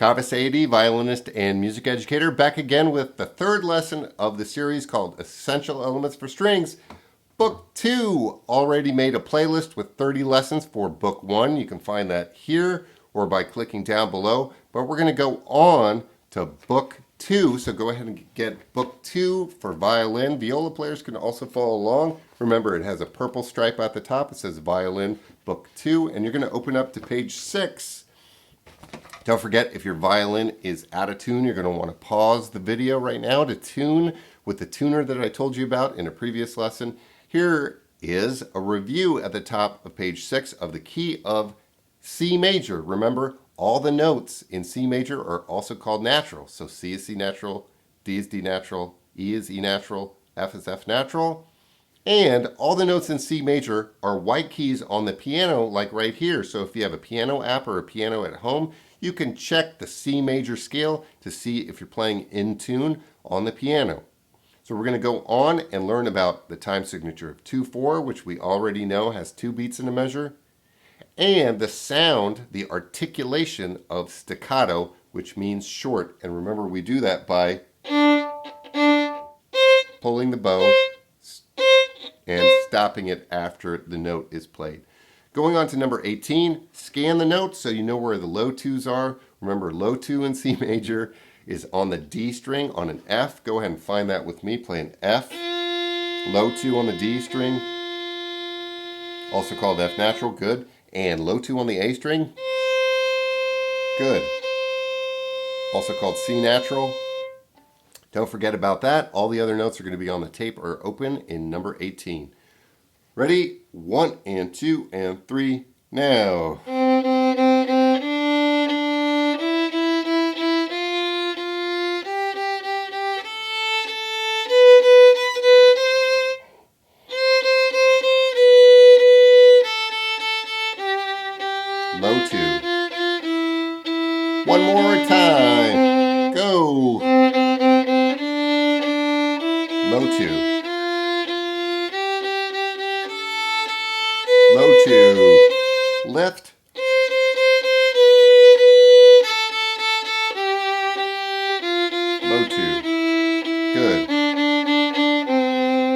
Kaveh, violinist and music educator, back again with the third lesson of the series called Essential Elements for Strings. Book 2 already made a playlist with 30 lessons for Book 1. You can find that here or by clicking down below. But we're going to go on to Book 2. So go ahead and get Book 2 for violin. Viola players can also follow along. Remember, it has a purple stripe at the top. It says Violin Book 2. And you're going to open up to page 6. Don't forget, if your violin is out of tune, you're going to want to pause the video right now to tune with the tuner that I told you about in a previous lesson. Here is a review at the top of page 6 of the key of C major. Remember, all the notes in C major are also called natural. So C is C natural, D is D natural, E is E natural, F is F natural. And all the notes in C major are white keys on the piano, like right here. So if you have a piano app or a piano at home, you can check the C major scale to see if you're playing in tune on the piano. So we're going to go on and learn about the time signature of 2/4, which we already know has 2 beats in a measure, and the sound, the articulation of staccato, which means short. And remember, we do that by pulling the bow and stopping it after the note is played. Going on to number 18, scan the notes so you know where the low 2s are. Remember, low 2 in C major is on the D string on an F. Go ahead and find that with me. Play an F. Low 2 on the D string, also called F natural. Good. And low 2 on the A string. Good. Also called C natural. Don't forget about that. All the other notes are going to be on the tape or open in number 18. Ready? 1 and 2 and 3, now. Low 2. One more time. Go. Low 2. Low 2. Lift. Low 2. Good.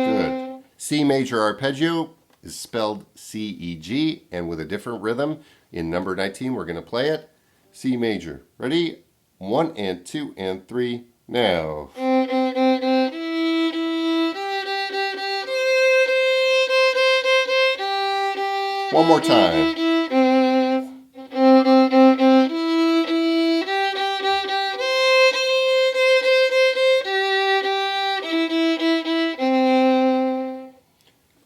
Good. C major arpeggio is spelled C-E-G and with a different rhythm. In number 19, we're going to play it. C major. Ready? 1 and 2 and 3, now. One more time.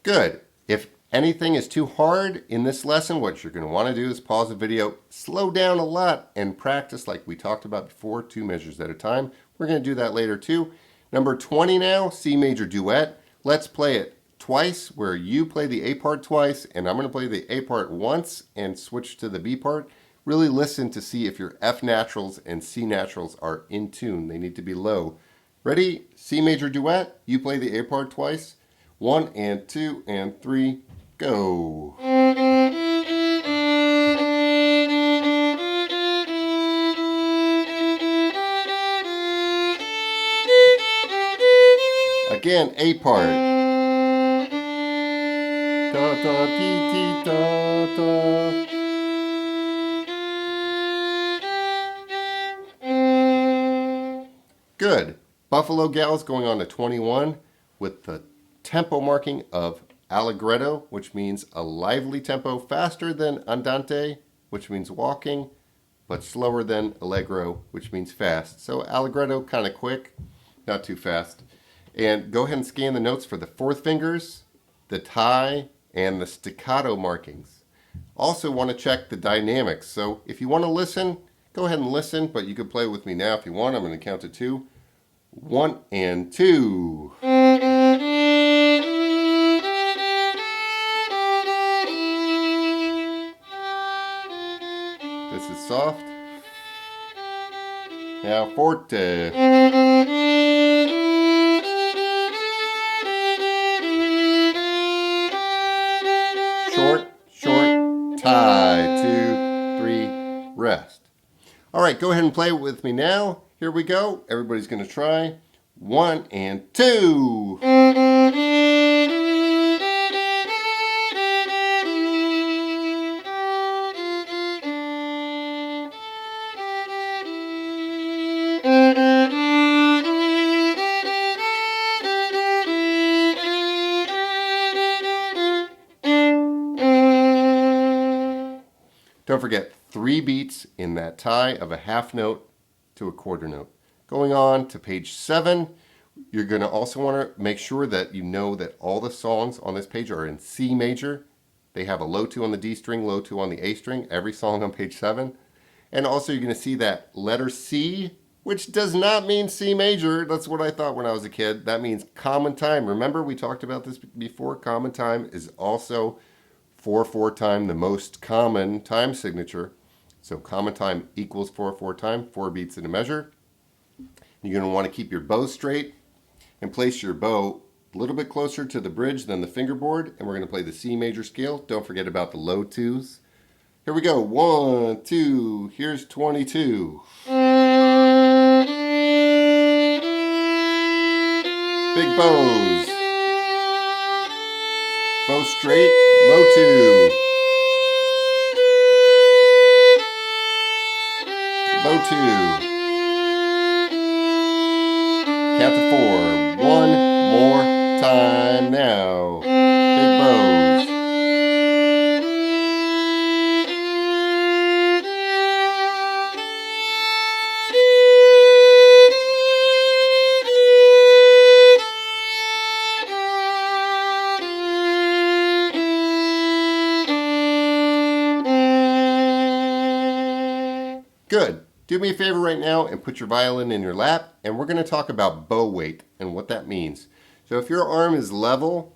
Good. If anything is too hard in this lesson, what you're going to want to do is pause the video, slow down a lot, and practice like we talked about before, 2 measures at a time. We're going to do that later too. Number 20 now, C major duet. Let's play it twice, where you play the A part twice, and I'm going to play the A part once and switch to the B part. Really listen to see if your F naturals and C naturals are in tune. They need to be low. Ready? C major duet. You play the A part twice. 1 and 2 and 3, go. Again, A part. Da, da, dee, dee, da, da. Good. Buffalo Gals going on to 21 with the tempo marking of allegretto, which means a lively tempo, faster than andante, which means walking, but slower than allegro, which means fast. So allegretto, kind of quick, not too fast. And go ahead and scan the notes for the 4th fingers, the tie, and the staccato markings. Also want to check the dynamics. So if you want to listen, go ahead and listen, but you can play with me now if you want. I'm going to count to 2. 1 and 2. This is soft. Now forte. Short, short, tie, 2, 3, rest. All right, go ahead and play it with me now. Here we go. Everybody's going to try. 1 and 2. Don't forget, 3 beats in that tie of a half note to a quarter note. Going on to page 7, you're going to also want to make sure that you know that all the songs on this page are in C major. They have a low 2 on the D string, low 2 on the A string, every song on page 7. And also you're going to see that letter C, which does not mean C major. That's what I thought when I was a kid. That means common time. Remember we talked about this before? Common time is also 4/4 time, the most common time signature. So common time equals 4/4 time, 4 beats in a measure. You're going to want to keep your bow straight and place your bow a little bit closer to the bridge than the fingerboard. And we're going to play the C major scale. Don't forget about the low 2s. Here we go. 1, 2, here's 22. Big bows. Bow straight, low 2. Low 2. Count to 4. One more time now. Big bows. Good. Do me a favor right now and put your violin in your lap, and we're going to talk about bow weight and what that means. So if your arm is level,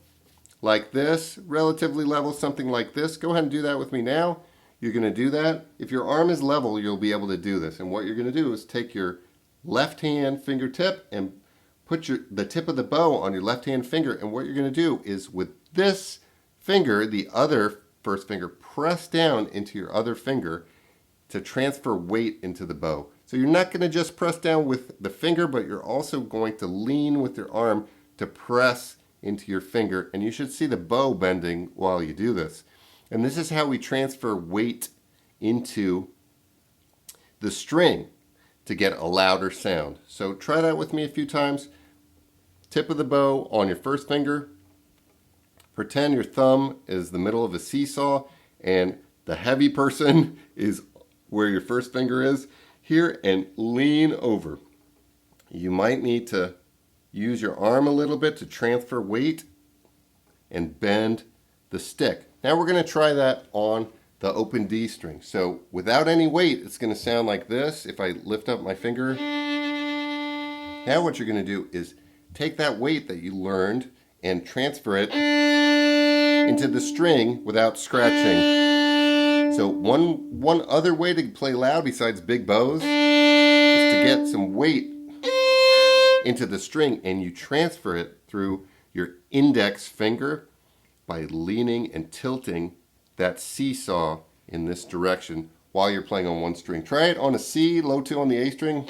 like this, relatively level, something like this, go ahead and do that with me now. You're going to do that. If your arm is level, you'll be able to do this. And what you're going to do is take your left hand fingertip and put the tip of the bow on your left hand finger. And what you're going to do is with this finger, the other first finger, press down into your other finger to transfer weight into the bow. So you're not going to just press down with the finger, but you're also going to lean with your arm to press into your finger. And you should see the bow bending while you do this. And this is how we transfer weight into the string to get a louder sound. So try that with me a few times. Tip of the bow on your first finger. Pretend your thumb is the middle of a seesaw and the heavy person is where your first finger is here, and lean over. You might need to use your arm a little bit to transfer weight and bend the stick. Now we're going to try that on the open D string. So without any weight, it's going to sound like this. If I lift up my finger, now what you're going to do is take that weight that you learned and transfer it into the string without scratching. So one other way to play loud besides big bows is to get some weight into the string, and you transfer it through your index finger by leaning and tilting that seesaw in this direction while you're playing on one string. Try it on a C, low 2 on the A string.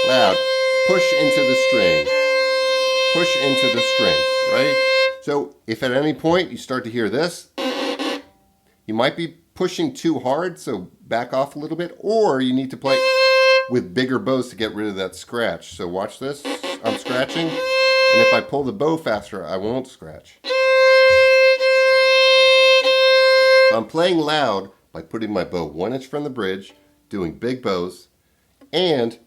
Loud. Push into the string. Push into the string, right? So if at any point you start to hear this, you might be pushing too hard, so back off a little bit, or you need to play with bigger bows to get rid of that scratch. So watch this. I'm scratching, and if I pull the bow faster, I won't scratch. So I'm playing loud by putting my bow 1 inch from the bridge, doing big bows, and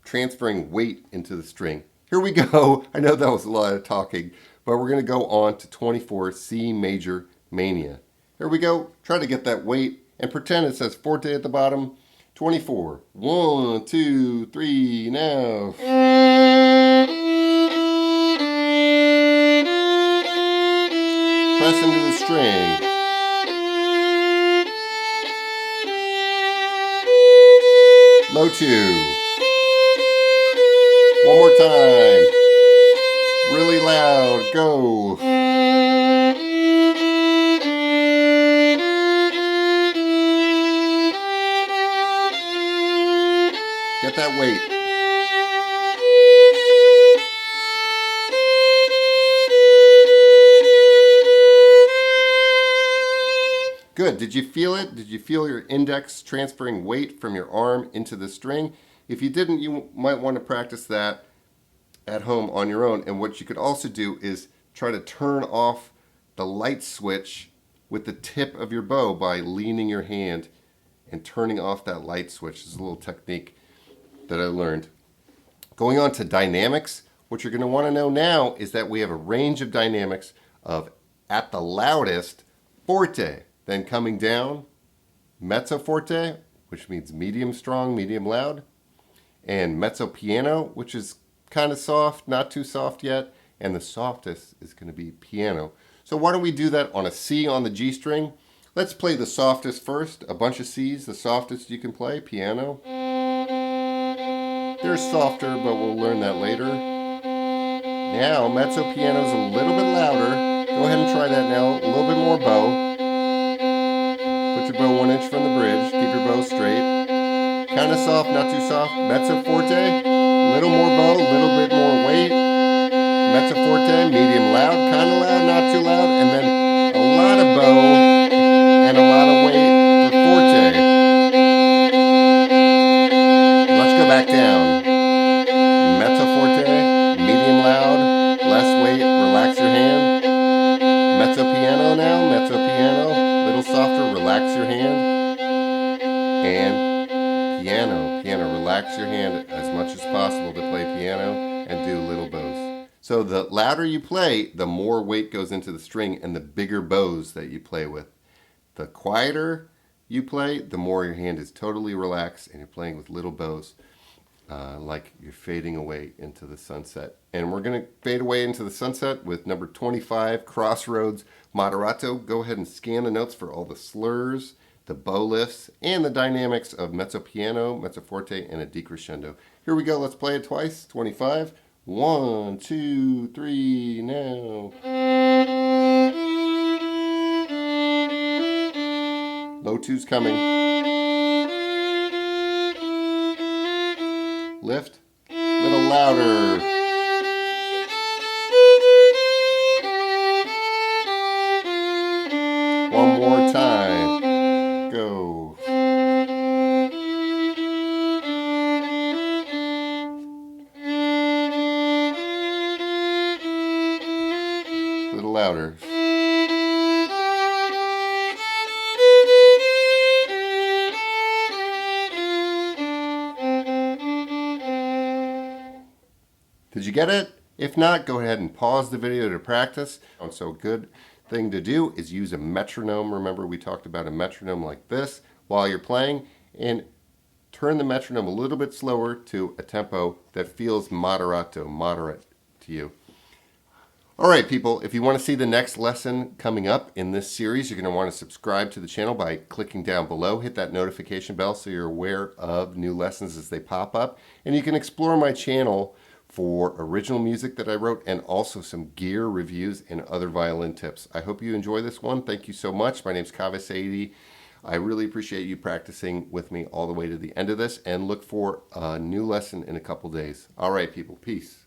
transferring weight into the string. Here we go. I know that was a lot of talking, but we're going to go on to 24 C major Mania. Here we go. Try to get that weight and pretend it says forte at the bottom. 24. 1, 2, 3, now. Press into the string. Low 2. One more time. Really loud. Go. that weight. Good. Did you feel it? Did you feel your index transferring weight from your arm into the string? If you didn't, you might want to practice that at home on your own. And what you could also do is try to turn off the light switch with the tip of your bow by leaning your hand and turning off that light switch. This is a little technique that I learned. Going on to dynamics, what you're going to want to know now is that we have a range of dynamics of, at the loudest, forte. Then coming down, mezzo forte, which means medium strong, medium loud, and mezzo piano, which is kind of soft, not too soft yet, and the softest is going to be piano. So why don't we do that on a C on the G string? Let's play the softest first, a bunch of C's, the softest you can play, piano. They're softer, but we'll learn that later. Now, mezzo piano's a little bit louder. Go ahead and try that now, a little bit more bow. Put your bow 1 inch from the bridge. Keep your bow straight. Kind of soft, not too soft. Mezzo forte. Little more bow, little bit more weight. Mezzo forte, medium loud, kind of loud, not too loud. And then a lot of bow and a lot of weight for forte. Let's go back down. Mezzo forte, medium loud, less weight, relax your hand. Mezzo piano now, mezzo piano. Softer, relax your hand, and piano, relax your hand as much as possible to play piano and do little bows. So the louder you play, the more weight goes into the string and the bigger bows that you play with. The quieter you play, the more your hand is totally relaxed and you're playing with little bows, like you're fading away into the sunset. And we're going to fade away into the sunset with number 25, CROSSROADS Moderato. Go ahead and scan the notes for all the slurs, the bow lifts, and the dynamics of mezzo piano, mezzo forte, and a decrescendo. Here we go. Let's play it twice. 25. 1, 2, 3, now. Low two's coming. Lift. A little louder. One more time. Go. A little louder. Did you get it? If not, go ahead and pause the video to practice. So a good thing to do is use a metronome. Remember, we talked about a metronome like this while you're playing, and turn the metronome a little bit slower to a tempo that feels moderato, moderate to you. All right, people, if you want to see the next lesson coming up in this series, you're going to want to subscribe to the channel by clicking down below. Hit that notification bell so you're aware of new lessons as they pop up. And you can explore my channel for original music that I wrote and also some gear reviews and other violin tips. I hope you enjoy this one. Thank you so much. My name's Kaveh. I really appreciate you practicing with me all the way to the end of this, and look for a new lesson in a couple days. All right, people. Peace.